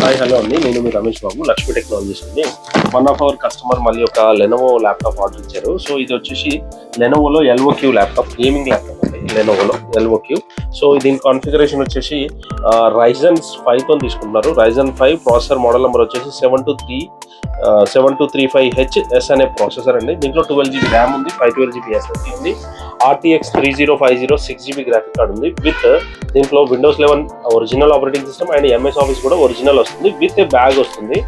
Hi hello అండి, నేను మీ Ramesh Babu, Lakshmi technologies అండి. వన్ ఆఫ్ అవర్ కస్టమర్ మళ్ళీ ఒక లెనోవో ల్యాప్టాప్ ఆర్డర్ ఇచ్చారు. సో ఇది వచ్చేసి లెనోవోలో LOQ ల్యాప్టాప్, గేమింగ్ ల్యాప్టాప్ అండి. లెనోవోలో LOQ. సో దీని కాన్ఫిగరేషన్ వచ్చేసి Ryzen 5తో తీసుకుంటున్నారు. Ryzen 5 ప్రాసెసర్ మోడల్ నెంబర్ వచ్చేసి 7235HS అనే ప్రాసెసర్ అండి. దీంట్లో 12GB ర్యామ్ ఉంది, 512GB SSD ఉంది, RTX 3050 6GB గ్రాఫిక్ కార్డ్ ఉంది. విత్ దీంట్లో Windows 11 original operating system and MS office కూడా ఒరిజినల్ వస్తుంది. విత్ బ్యాగ్ వస్తుంది.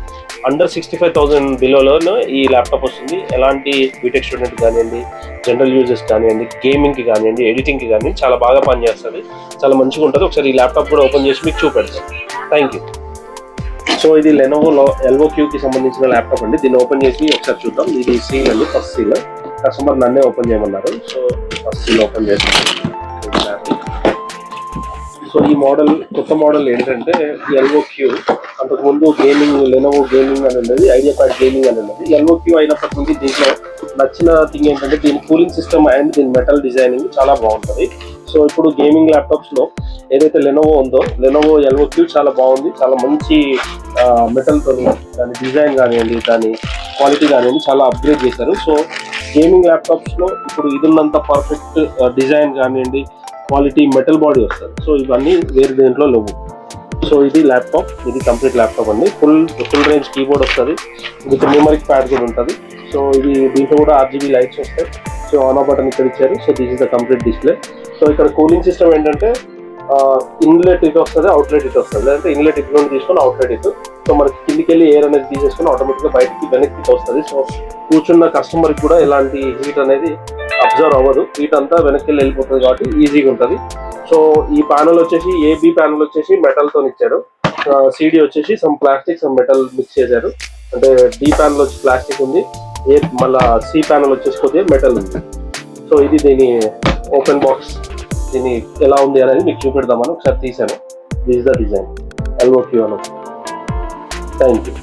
అండర్ 65,000 బిలోలోనే ఈ ల్యాప్టాప్ వస్తుంది. ఎలాంటి బీటెక్ స్టూడెంట్ కానివ్వండి, జనరల్ యూజర్స్ కానివ్వండి, గేమింగ్కి కానివ్వండి, ఎడిటింగ్కి కానివ్వండి చాలా బాగా పనిచేస్తుంది, చాలా మంచిగా ఉంటుంది. ఒకసారి ఈ ల్యాప్టాప్ కూడా ఓపెన్ చేసి మీకు చూపెడతాను. Thank you. సో ఇది లెనోవోలో LOQకి సంబంధించిన ల్యాప్టాప్ అండి. దీన్ని ఓపెన్ చేసి ఒకసారి చూద్దాం. ఇది సీల్ అండి, ఫస్ట్ సీల్. కస్టమర్ నన్నే ఓపెన్ చేయమన్నారు. సో ఫస్ట్ సీల్ ఓపెన్ చేస్తాను. సో ఈ మోడల్, కొత్త మోడల్ ఏంటంటే LOQ. అంతకుముందు గేమింగ్, లెనోవో గేమింగ్ అని ఉన్నది, ఐడియాప్యాడ్ గేమింగ్ అని ఉన్నది. LOQ అయినప్పటి నుంచి దీంట్లో నచ్చిన థింగ్ ఏంటంటే దీని కూలింగ్ సిస్టమ్ అండ్ దీని మెటల్ డిజైనింగ్ చాలా బాగుంటుంది. సో ఇప్పుడు గేమింగ్ ల్యాప్టాప్స్లో ఏదైతే లెనోవో ఉందో, లెనోవో LOQ చాలా బాగుంది. చాలా మంచి మెటల్తో దాని డిజైన్ కానివ్వండి, దాని క్వాలిటీ కానివ్వండి చాలా అప్గ్రేడ్ చేశారు. సో గేమింగ్ ల్యాప్టాప్స్లో ఇప్పుడు ఇది ఉన్నంత పర్ఫెక్ట్ డిజైన్ కానివ్వండి, క్వాలిటీ, మెటల్ బాడీ వస్తుంది. సో ఇవన్నీ వేరే దేంట్లో లేవు. సో ఇది ల్యాప్టాప్, ఇది కంప్లీట్ ల్యాప్టాప్ అండి. ఫుల్ రేంజ్ కీబోర్డ్ వస్తుంది, విత్ న్యూమరిక్ ప్యాడ్ కూడా ఉంటుంది. సో ఇది దీంట్లో కూడా RGB లైట్స్ వస్తాయి. సో ఆన్ ఆఫ్ బటన్ ఇక్కడ ఇచ్చారు. So this is the complete display. So ఇక్కడ కూలింగ్ సిస్టమ్ ఏంటంటే ఇన్లెట్ ఇటు వస్తుంది, అవుట్లెట్ ఇటు వస్తుంది. లేదంటే ఇన్లెట్ ఇటు నుండి తీసుకొని అవుట్లెట్ ఇటు. సో మనకి కిందికి వెళ్ళి ఎయిర్ అనేది తీసేసుకొని ఆటోమేటిక్గా బయటికి వెనక్కి వస్తుంది. సో కూర్చున్న కస్టమర్కి కూడా ఎలాంటి హీట్ అనేది అబ్జర్వ్ అవ్వదు. హీట్ అంతా వెనక్కి వెళ్ళి వెళ్ళిపోతుంది కాబట్టి ఈజీగా ఉంటుంది. సో ఈ ప్యానల్ వచ్చేసి AB ప్యానల్ వచ్చేసి మెటల్తో ఇచ్చారు. CD వచ్చేసి some plastic, some metal mix చేశారు. అంటే D ప్యానల్ వచ్చి ప్లాస్టిక్ ఉంది, మళ్ళీ C ప్యానల్ వచ్చేసి కొద్దిగా మెటల్ ఉంది. సో ఇది దీని ఓపెన్ బాక్స్. దీన్ని ఎలా ఉంది అనేది మీకు చూపెడదామని ఒకసారి తీసాను. This is the design LOQ అని. Thank you.